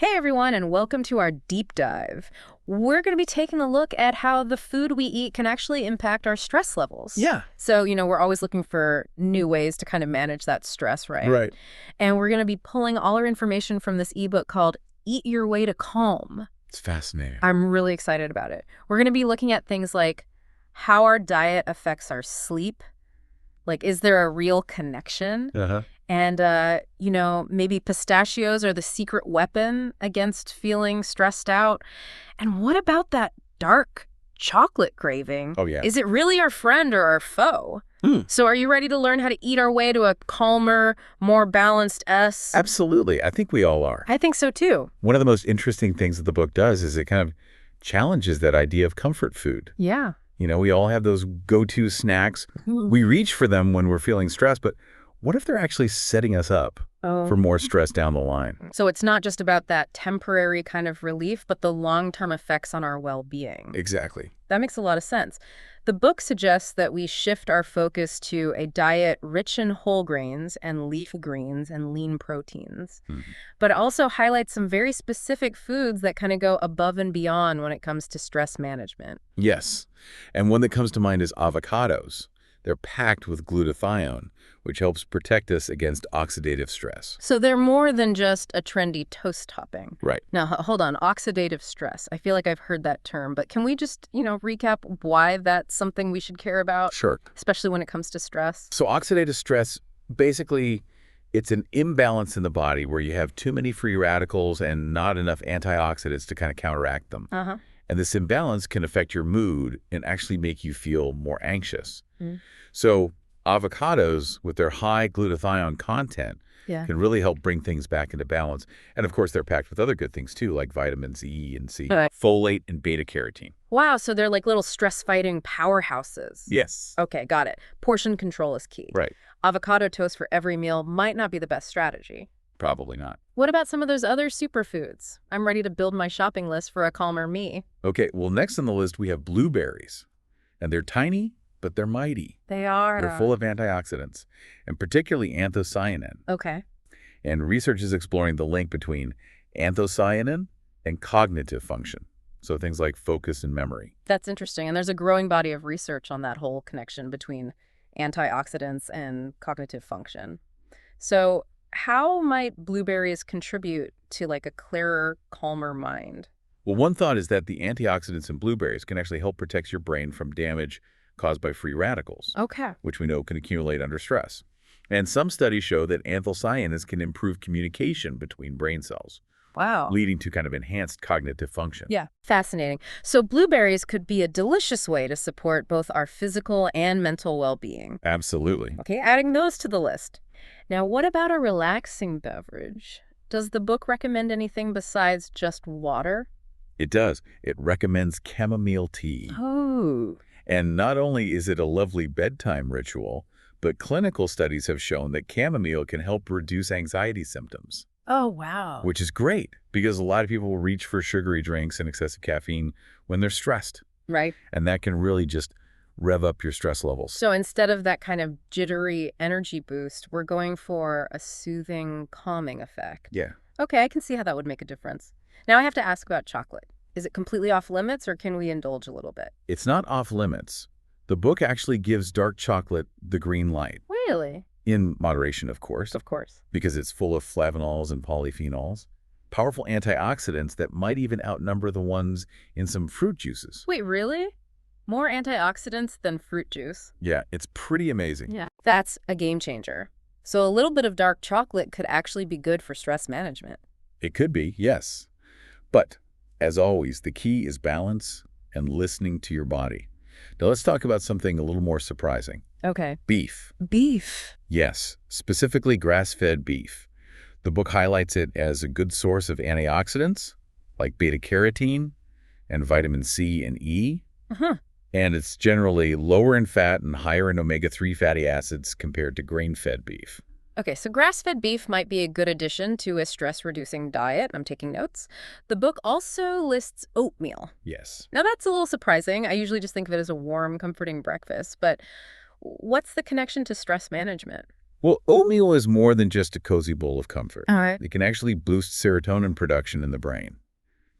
Hey everyone, and welcome to our deep dive. We're going to be taking a look at how the food we eat can actually impact our stress levels. Yeah. So, we're always looking for new ways to kind of manage that stress, right? Right. And we're going to be pulling all our information from this ebook called Eat Your Way to Calm. It's fascinating. I'm really excited about it. We're going to be looking at things like how our diet affects our sleep. Like, is there a real connection? Uh-huh. And, maybe pistachios are the secret weapon against feeling stressed out. And what about that dark chocolate craving? Oh, yeah. Is it really our friend or our foe? So are you ready to learn how to eat our way to a calmer, more balanced us? Absolutely. I think we all are. I think so, too. One of the most interesting things that the book does is it kind of challenges that idea of comfort food. Yeah. We all have those go-to snacks. We reach for them when we're feeling stressed, but what if they're actually setting us up for more stress down the line? So it's not just about that temporary kind of relief, but the long-term effects on our well-being. Exactly. That makes a lot of sense. The book suggests that we shift our focus to a diet rich in whole grains and leafy greens and lean proteins. But it also highlights some very specific foods that kind of go above and beyond when it comes to stress management. Yes. And one that comes to mind is avocados. They're packed with glutathione, which helps protect us against oxidative stress. So they're more than just a trendy toast topping. Right. Now, hold on. Oxidative stress. I feel like I've heard that term, but can we just, recap why that's something we should care about? Sure. Especially when it comes to stress? So oxidative stress, basically, it's an imbalance in the body where you have too many free radicals and not enough antioxidants to kind of counteract them. Uh-huh. And this imbalance can affect your mood and actually make you feel more anxious. So avocados, with their high glutathione content, can really help bring things back into balance. And of course, they're packed with other good things too, like vitamins E and C, folate and beta-carotene. Wow, so they're like little stress-fighting powerhouses. Yes. Okay, got it. Portion control is key. Right. Avocado toast for every meal might not be the best strategy. Probably not. What about some of those other superfoods? I'm ready to build my shopping list for a calmer me. Okay, well, next on the list, we have blueberries. And they're tiny, but they're mighty. They are. They're full of antioxidants, and particularly anthocyanin. Okay. And research is exploring the link between anthocyanin and cognitive function. So things like focus and memory. That's interesting. And there's a growing body of research on that whole connection between antioxidants and cognitive function. So how might blueberries contribute to like a clearer, calmer mind? Well, one thought is that the antioxidants in blueberries can actually help protect your brain from damage caused by free radicals, which we know can accumulate under stress. And some studies show that anthocyanins can improve communication between brain cells. Wow. Leading to kind of enhanced cognitive function. Yeah, fascinating. So blueberries could be a delicious way to support both our physical and mental well-being. Absolutely. Okay, adding those to the list. Now, what about a relaxing beverage? Does the book recommend anything besides just water? It does. It recommends chamomile tea. Oh. And not only is it a lovely bedtime ritual, but clinical studies have shown that chamomile can help reduce anxiety symptoms. Oh, wow. Which is great because a lot of people will reach for sugary drinks and excessive caffeine when they're stressed. Right. And that can really just rev up your stress levels. So instead of that kind of jittery energy boost, we're going for a soothing, calming effect. Yeah. Okay, I can see how that would make a difference. Now I have to ask about chocolate. Is it completely off limits or can we indulge a little bit? It's not off limits. The book actually gives dark chocolate the green light. Really? In moderation, of course. Of course. Because it's full of flavonols and polyphenols, powerful antioxidants that might even outnumber the ones in some fruit juices. Wait, really? More antioxidants than fruit juice? Yeah, it's pretty amazing. Yeah. That's a game changer. So a little bit of dark chocolate could actually be good for stress management. It could be, yes. But, as always, the key is balance and listening to your body. Now let's talk about something a little more surprising. Okay. Beef. Beef? Yes, specifically grass-fed beef. The book highlights it as a good source of antioxidants, like beta-carotene and vitamin C and E. And it's generally lower in fat and higher in omega-3 fatty acids compared to grain-fed beef. Okay, so grass-fed beef might be a good addition to a stress-reducing diet. I'm taking notes. The book also lists oatmeal. Yes. Now, that's a little surprising. I usually just think of it as a warm, comforting breakfast. But what's the connection to stress management? Well, oatmeal is more than just a cozy bowl of comfort. All right. It can actually boost serotonin production in the brain.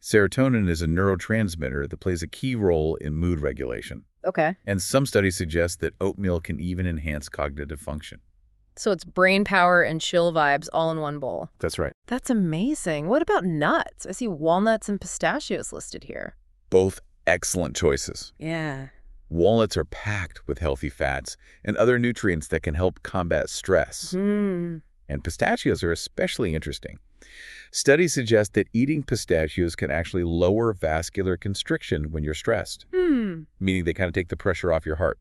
Serotonin is a neurotransmitter that plays a key role in mood regulation. Okay. And some studies suggest that oatmeal can even enhance cognitive function. So it's brain power and chill vibes all in one bowl. That's right. That's amazing. What about nuts? I see walnuts and pistachios listed here. Both excellent choices. Yeah. Walnuts are packed with healthy fats and other nutrients that can help combat stress. Hmm. And pistachios are especially interesting. Studies suggest that eating pistachios can actually lower vascular constriction when you're stressed, meaning they kind of take the pressure off your heart.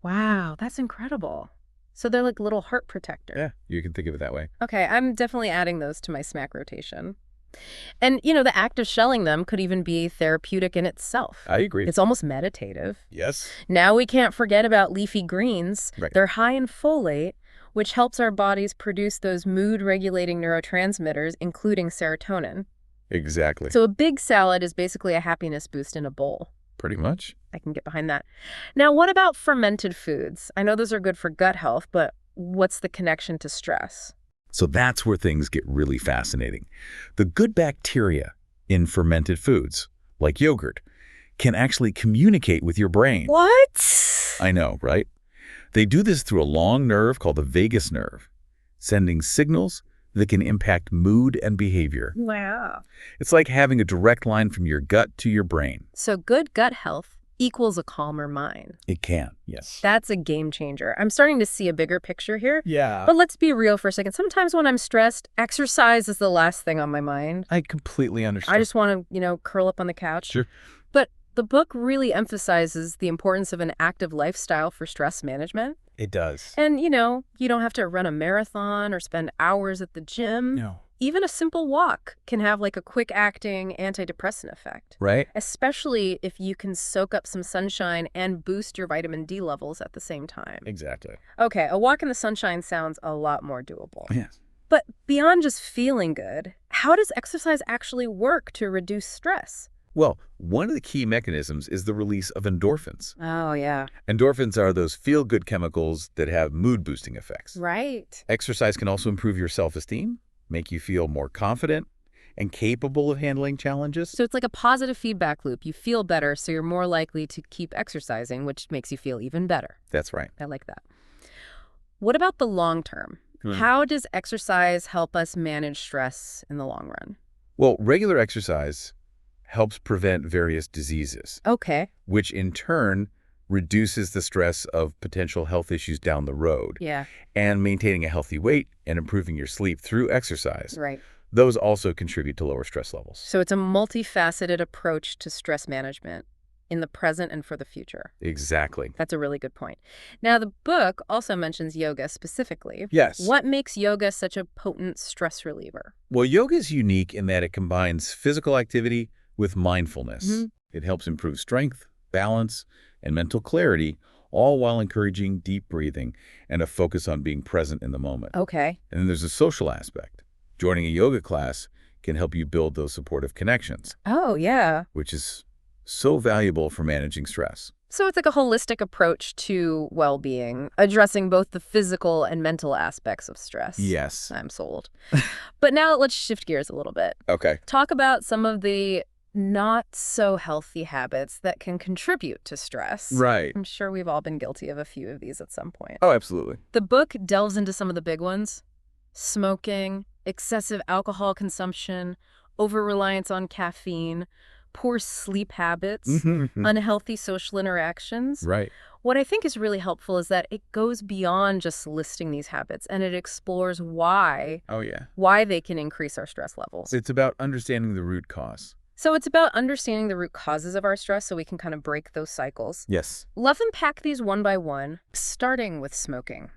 Wow, that's incredible. So they're like little heart protector. Yeah, you can think of it that way. Okay, I'm definitely adding those to my snack rotation. And, the act of shelling them could even be therapeutic in itself. I agree. It's almost meditative. Yes. Now we can't forget about leafy greens. Right. They're high in folate, which helps our bodies produce those mood-regulating neurotransmitters, including serotonin. Exactly. So a big salad is basically a happiness boost in a bowl. Pretty much. I can get behind that. Now, what about fermented foods? I know those are good for gut health, but what's the connection to stress? So that's where things get really fascinating. The good bacteria in fermented foods, like yogurt, can actually communicate with your brain. What? I know, right? They do this through a long nerve called the vagus nerve, sending signals that can impact mood and behavior. Wow. It's like having a direct line from your gut to your brain. So good gut health equals a calmer mind. It can, yes. That's a game changer. I'm starting to see a bigger picture here. Yeah. But let's be real for a second. Sometimes when I'm stressed, exercise is the last thing on my mind. I completely understand. I just want to, curl up on the couch. Sure. But the book really emphasizes the importance of an active lifestyle for stress management. It does. And, you don't have to run a marathon or spend hours at the gym. No. Even a simple walk can have like a quick-acting antidepressant effect. Right? Especially if you can soak up some sunshine and boost your vitamin D levels at the same time. Exactly. Okay, a walk in the sunshine sounds a lot more doable. Yes. But beyond just feeling good, how does exercise actually work to reduce stress? Well, one of the key mechanisms is the release of endorphins. Oh, yeah. Endorphins are those feel-good chemicals that have mood-boosting effects. Right. Exercise can also improve your self-esteem, make you feel more confident and capable of handling challenges. So it's like a positive feedback loop. You feel better, so you're more likely to keep exercising, which makes you feel even better. That's right. I like that. What about the long term? How does exercise help us manage stress in the long run? Well, regular exercise helps prevent various diseases. Okay. Which in turn reduces the stress of potential health issues down the road. Yeah. And maintaining a healthy weight and improving your sleep through exercise. Right. Those also contribute to lower stress levels. So it's a multifaceted approach to stress management in the present and for the future. Exactly. That's a really good point. Now, the book also mentions yoga specifically. Yes. What makes yoga such a potent stress reliever? Well, yoga is unique in that it combines physical activity with mindfulness. It helps improve strength, balance, and mental clarity, all while encouraging deep breathing and a focus on being present in the moment. Okay. And then there's a social aspect. Joining a yoga class can help you build those supportive connections. Oh, yeah. Which is so valuable for managing stress. So it's like a holistic approach to well-being, addressing both the physical and mental aspects of stress. Yes. I'm sold. But now let's shift gears a little bit. Okay. Talk about some of the not so healthy habits that can contribute to stress. Right. I'm sure we've all been guilty of a few of these at some point. Oh, absolutely. The book delves into some of the big ones: smoking, excessive alcohol consumption, over-reliance on caffeine, poor sleep habits, unhealthy social interactions. Right. What I think is really helpful is that it goes beyond just listing these habits, and it explores why they can increase our stress levels. It's about understanding the root cause. So it's about understanding the root causes of our stress so we can kind of break those cycles. Yes. Let's unpack these one by one, starting with smoking.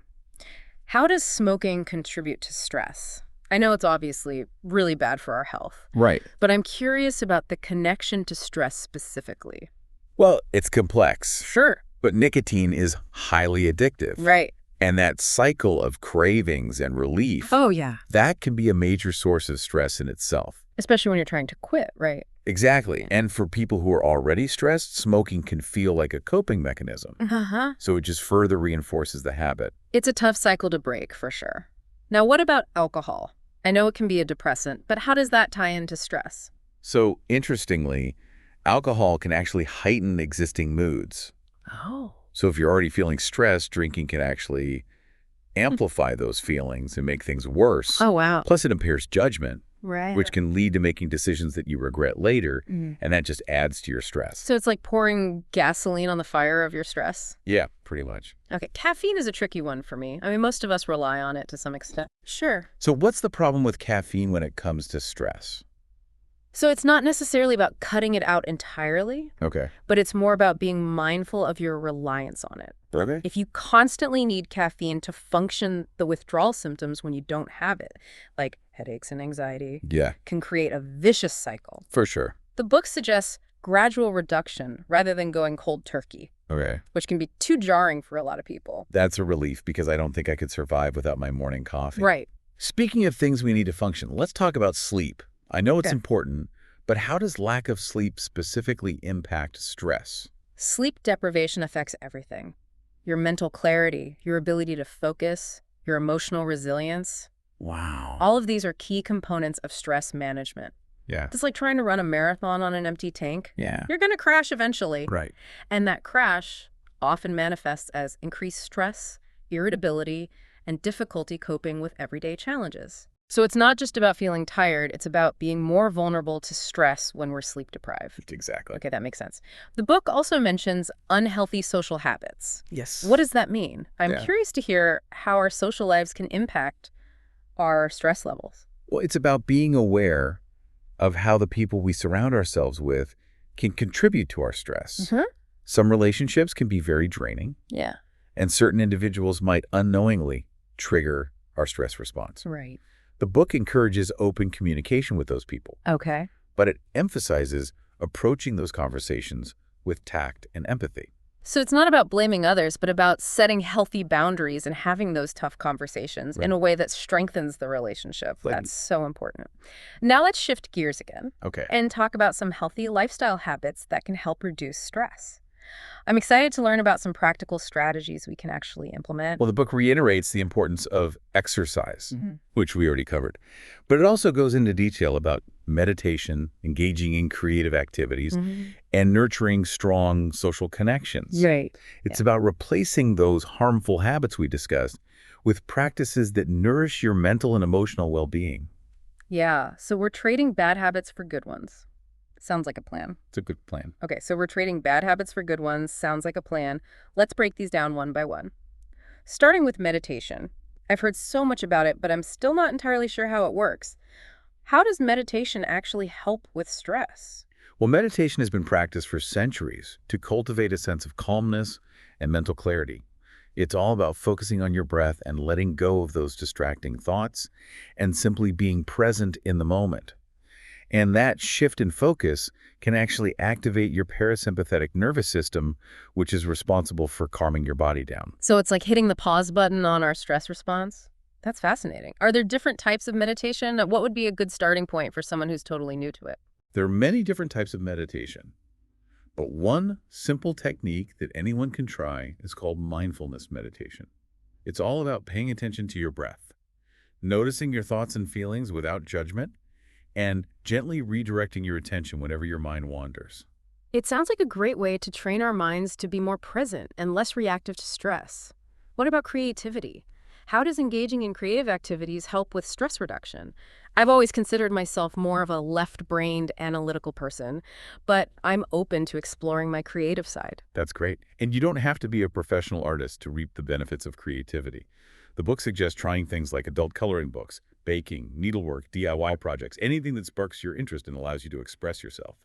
How does smoking contribute to stress? I know it's obviously really bad for our health. Right. But I'm curious about the connection to stress specifically. Well, it's complex. Sure. But nicotine is highly addictive. Right. And that cycle of cravings and relief, oh, yeah, that can be a major source of stress in itself. Especially when you're trying to quit, right? Exactly. And for people who are already stressed, smoking can feel like a coping mechanism. Uh-huh. So it just further reinforces the habit. It's a tough cycle to break, for sure. Now, what about alcohol? I know it can be a depressant, but how does that tie into stress? So, interestingly, alcohol can actually heighten existing moods. Oh. So if you're already feeling stressed, drinking can actually amplify those feelings and make things worse. Oh, wow. Plus, it impairs judgment, Right. which can lead to making decisions that you regret later, and that just adds to your stress. So it's like pouring gasoline on the fire of your stress? Yeah, pretty much. Okay, caffeine is a tricky one for me. I mean, most of us rely on it to some extent. Sure. So what's the problem with caffeine when it comes to stress? So it's not necessarily about cutting it out entirely, Okay. but it's more about being mindful of your reliance on it. Okay. If you constantly need caffeine to function the withdrawal symptoms when you don't have it, like headaches and anxiety, Yeah, can create a vicious cycle. for sure. The book suggests gradual reduction rather than going cold turkey, Okay. which can be too jarring for a lot of people. That's a relief because I don't think I could survive without my morning coffee. Right. Speaking of things we need to function, let's talk about sleep. I know it's Okay. important, but how does lack of sleep specifically impact stress? Sleep deprivation affects everything. Your mental clarity, your ability to focus, your emotional resilience. Wow. All of these are key components of stress management. Yeah. It's like trying to run a marathon on an empty tank. Yeah. You're going to crash eventually. Right. And that crash often manifests as increased stress, irritability, and difficulty coping with everyday challenges. So it's not just about feeling tired, it's about being more vulnerable to stress when we're sleep deprived. Exactly. Okay, that makes sense. The book also mentions unhealthy social habits. Yes. What does that mean? I'm Yeah. curious to hear how our social lives can impact our stress levels. Well, it's about being aware of how the people we surround ourselves with can contribute to our stress. Some relationships can be very draining, Yeah. and certain individuals might unknowingly trigger our stress response. Right. The book encourages open communication with those people, Okay. but it emphasizes approaching those conversations with tact and empathy. So it's not about blaming others, but about setting healthy boundaries and having those tough conversations in a way that strengthens the relationship. That's so important. Now let's shift gears again Okay. and talk about some healthy lifestyle habits that can help reduce stress. I'm excited to learn about some practical strategies we can actually implement. Well, the book reiterates the importance of exercise, which we already covered. But it also goes into detail about meditation, engaging in creative activities, and nurturing strong social connections. Right. It's about replacing those harmful habits we discussed with practices that nourish your mental and emotional well-being. Yeah, so we're trading bad habits for good ones. Sounds like a plan. It's a good plan. Okay, so we're trading bad habits for good ones. Sounds like a plan. Let's break these down one by one. Starting with meditation. I've heard so much about it, but I'm still not entirely sure how it works. How does meditation actually help with stress? Well, meditation has been practiced for centuries to cultivate a sense of calmness and mental clarity. It's all about focusing on your breath and letting go of those distracting thoughts and simply being present in the moment. And that shift in focus can actually activate your parasympathetic nervous system, which is responsible for calming your body down. So it's like hitting the pause button on our stress response? That's fascinating. Are there different types of meditation? What would be a good starting point for someone who's totally new to it? There are many different types of meditation, but one simple technique that anyone can try is called mindfulness meditation. It's all about paying attention to your breath, noticing your thoughts and feelings without judgment, and gently redirecting your attention whenever your mind wanders. It sounds like a great way to train our minds to be more present and less reactive to stress. What about creativity? How does engaging in creative activities help with stress reduction? I've always considered myself more of a left-brained analytical person, but I'm open to exploring my creative side. That's great. And you don't have to be a professional artist to reap the benefits of creativity. The book suggests trying things like adult coloring books, baking, needlework, DIY projects, anything that sparks your interest and allows you to express yourself.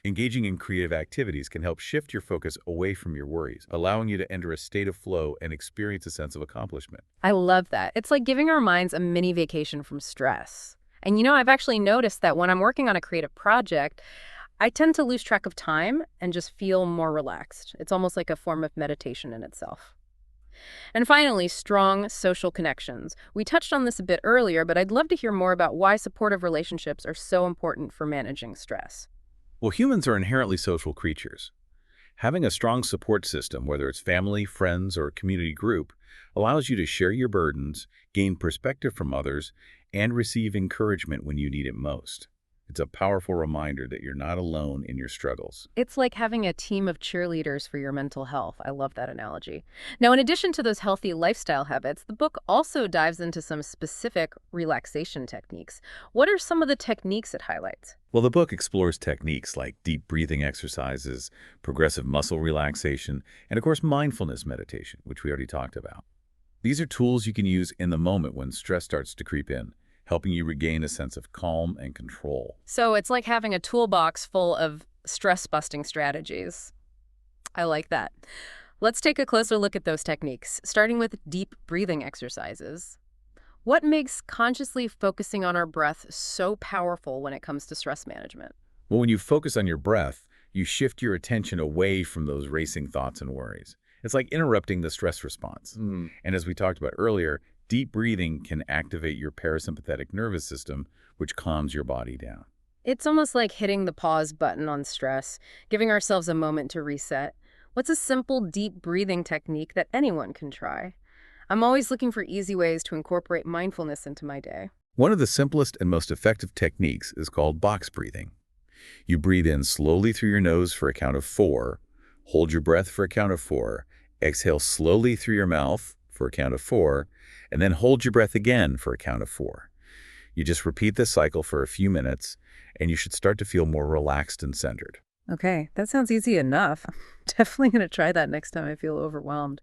Engaging in creative activities can help shift your focus away from your worries, allowing you to enter a state of flow and experience a sense of accomplishment. I love that. It's like giving our minds a mini vacation from stress. And I've actually noticed that when I'm working on a creative project, I tend to lose track of time and just feel more relaxed. It's almost like a form of meditation in itself. And finally, strong social connections. We touched on this a bit earlier, but I'd love to hear more about why supportive relationships are so important for managing stress. Well, humans are inherently social creatures. Having a strong support system, whether it's family, friends, or a community group, allows you to share your burdens, gain perspective from others, and receive encouragement when you need it most. It's a powerful reminder that you're not alone in your struggles. It's like having a team of cheerleaders for your mental health. I love that analogy. Now, in addition to those healthy lifestyle habits, the book also dives into some specific relaxation techniques. What are some of the techniques it highlights? Well, the book explores techniques like deep breathing exercises, progressive muscle relaxation, and of course, mindfulness meditation, which we already talked about. These are tools you can use in the moment when stress starts to creep in, helping you regain a sense of calm and control. So it's like having a toolbox full of stress-busting strategies. I like that. Let's take a closer look at those techniques, starting with deep breathing exercises. What makes consciously focusing on our breath so powerful when it comes to stress management? Well, when you focus on your breath, you shift your attention away from those racing thoughts and worries. It's like interrupting the stress response. And as we talked about earlier, deep breathing can activate your parasympathetic nervous system, which calms your body down. It's almost like hitting the pause button on stress, giving ourselves a moment to reset. What's a simple, deep breathing technique that anyone can try? I'm always looking for easy ways to incorporate mindfulness into my day. One of the simplest and most effective techniques is called box breathing. You breathe in slowly through your nose for a count of 4, hold your breath for a count of 4, exhale slowly through your mouth for a count of 4, and then hold your breath again for a count of 4. You just repeat this cycle for a few minutes, and you should start to feel more relaxed and centered. Okay, that sounds easy enough. I'm definitely going to try that next time I feel overwhelmed.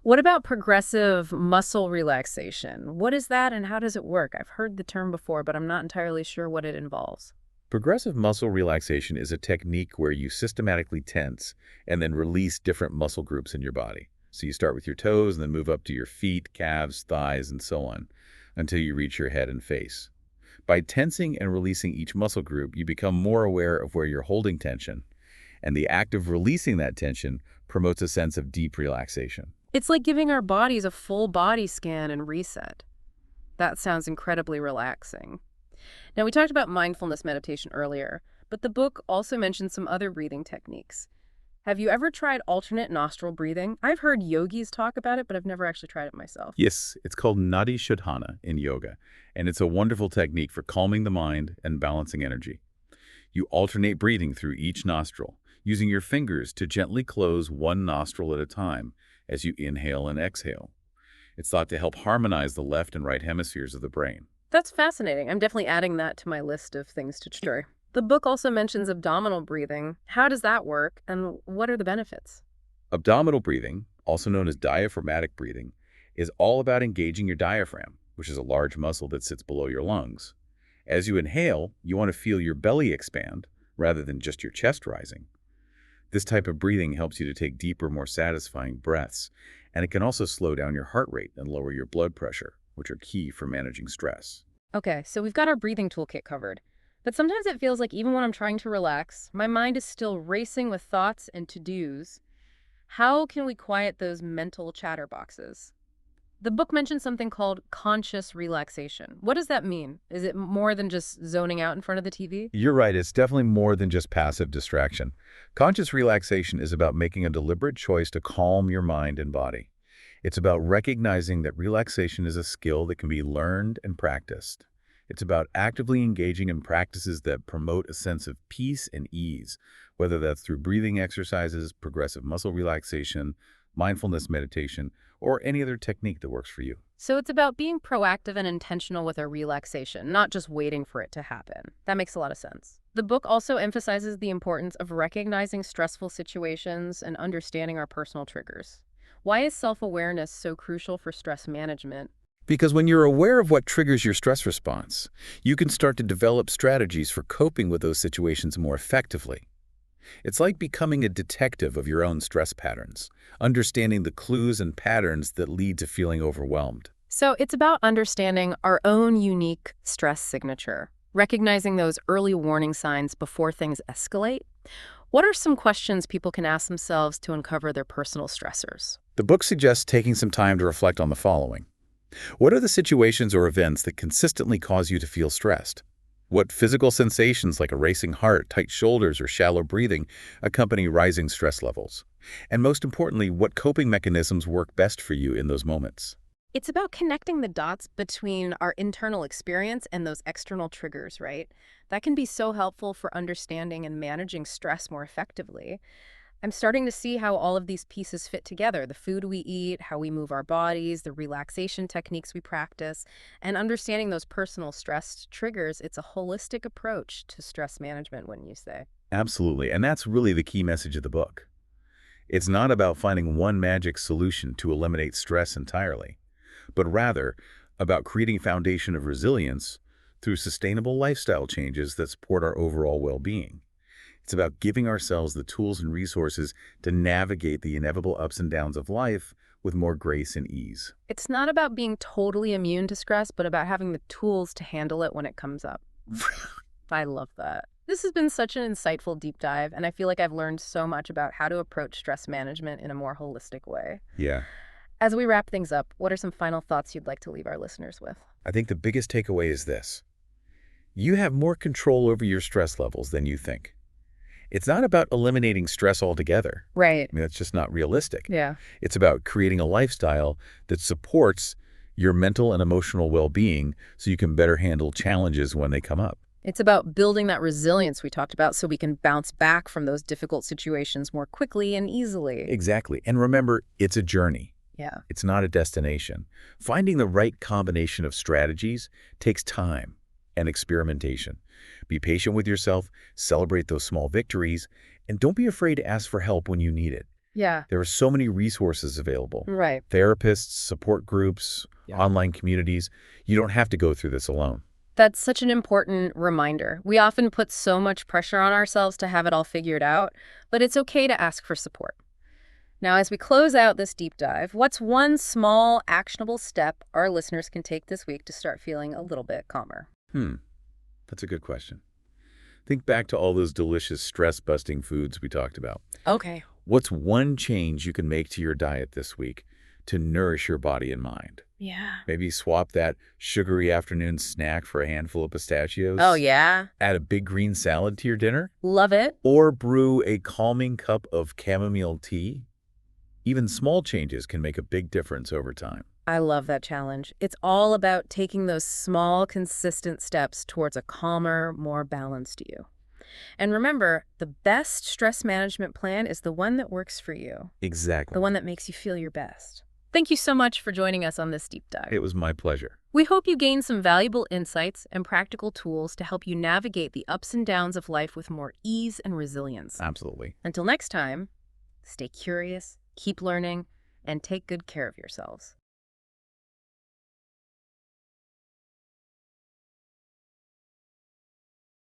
What about progressive muscle relaxation? What is that and how does it work? I've heard the term before, but I'm not entirely sure what it involves. Progressive muscle relaxation is a technique where you systematically tense and then release different muscle groups in your body. So you start with your toes and then move up to your feet, calves, thighs, and so on, until you reach your head and face. By tensing and releasing each muscle group, you become more aware of where you're holding tension, and the act of releasing that tension promotes a sense of deep relaxation. It's like giving our bodies a full body scan and reset. That sounds incredibly relaxing. Now, we talked about mindfulness meditation earlier, but the book also mentions some other breathing techniques. Have you ever tried alternate nostril breathing? I've heard yogis talk about it, but I've never actually tried it myself. Yes, it's called Nadi Shodhana in yoga, and it's a wonderful technique for calming the mind and balancing energy. You alternate breathing through each nostril, using your fingers to gently close one nostril at a time as you inhale and exhale. It's thought to help harmonize the left and right hemispheres of the brain. That's fascinating. I'm definitely adding that to my list of things to try. The book also mentions abdominal breathing. How does that work, and what are the benefits? Abdominal breathing, also known as diaphragmatic breathing, is all about engaging your diaphragm, which is a large muscle that sits below your lungs. As you inhale, you want to feel your belly expand rather than just your chest rising. This type of breathing helps you to take deeper, more satisfying breaths, and it can also slow down your heart rate and lower your blood pressure, which are key for managing stress. Okay, so we've got our breathing toolkit covered. But sometimes it feels like even when I'm trying to relax, my mind is still racing with thoughts and to-dos. How can we quiet those mental chatterboxes? The book mentions something called conscious relaxation. What does that mean? Is it more than just zoning out in front of the TV? You're right, it's definitely more than just passive distraction. Conscious relaxation is about making a deliberate choice to calm your mind and body. It's about recognizing that relaxation is a skill that can be learned and practiced. It's about actively engaging in practices that promote a sense of peace and ease, whether that's through breathing exercises, progressive muscle relaxation, mindfulness meditation, or any other technique that works for you. So it's about being proactive and intentional with our relaxation, not just waiting for it to happen. That makes a lot of sense. The book also emphasizes the importance of recognizing stressful situations and understanding our personal triggers. Why is self-awareness so crucial for stress management? Because when you're aware of what triggers your stress response, you can start to develop strategies for coping with those situations more effectively. It's like becoming a detective of your own stress patterns, understanding the clues and patterns that lead to feeling overwhelmed. So it's about understanding our own unique stress signature, recognizing those early warning signs before things escalate. What are some questions people can ask themselves to uncover their personal stressors? The book suggests taking some time to reflect on the following. What are the situations or events that consistently cause you to feel stressed? What physical sensations like a racing heart, tight shoulders, or shallow breathing accompany rising stress levels? And most importantly, what coping mechanisms work best for you in those moments. It's about connecting the dots between our internal experience and those external triggers, right? That can be so helpful for understanding and managing stress more effectively. I'm starting to see how all of these pieces fit together: the food we eat, how we move our bodies, the relaxation techniques we practice, and understanding those personal stress triggers. It's a holistic approach to stress management, wouldn't you say? Absolutely. And that's really the key message of the book. It's not about finding one magic solution to eliminate stress entirely, but rather about creating a foundation of resilience through sustainable lifestyle changes that support our overall well-being. It's about giving ourselves the tools and resources to navigate the inevitable ups and downs of life with more grace and ease. It's not about being totally immune to stress, but about having the tools to handle it when it comes up. I love that. This has been such an insightful deep dive, and I feel like I've learned so much about how to approach stress management in a more holistic way. Yeah. As we wrap things up, what are some final thoughts you'd like to leave our listeners with? I think the biggest takeaway is this. You have more control over your stress levels than you think. It's not about eliminating stress altogether. Right. I mean, that's just not realistic. Yeah. It's about creating a lifestyle that supports your mental and emotional well-being so you can better handle challenges when they come up. It's about building that resilience we talked about so we can bounce back from those difficult situations more quickly and easily. Exactly. And remember, it's a journey. Yeah. It's not a destination. Finding the right combination of strategies takes time and experimentation. Be patient with yourself, celebrate those small victories, and don't be afraid to ask for help when you need it. Yeah. There are so many resources available. Right. Therapists, support groups, online communities. You don't have to go through this alone. That's such an important reminder. We often put so much pressure on ourselves to have it all figured out, but it's okay to ask for support. Now, as we close out this deep dive, what's one small, actionable step our listeners can take this week to start feeling a little bit calmer? That's a good question. Think back to all those delicious stress-busting foods we talked about. Okay. What's one change you can make to your diet this week to nourish your body and mind? Yeah. Maybe swap that sugary afternoon snack for a handful of pistachios. Oh, yeah. Add a big green salad to your dinner. Love it. Or brew a calming cup of chamomile tea. Even small changes can make a big difference over time. I love that challenge. It's all about taking those small, consistent steps towards a calmer, more balanced you. And remember, the best stress management plan is the one that works for you, Exactly. the one that makes you feel your best. Thank you so much for joining us on this deep dive. It was my pleasure. We hope you gained some valuable insights and practical tools to help you navigate the ups and downs of life with more ease and resilience. Absolutely. Until next time, stay curious, keep learning, and take good care of yourselves.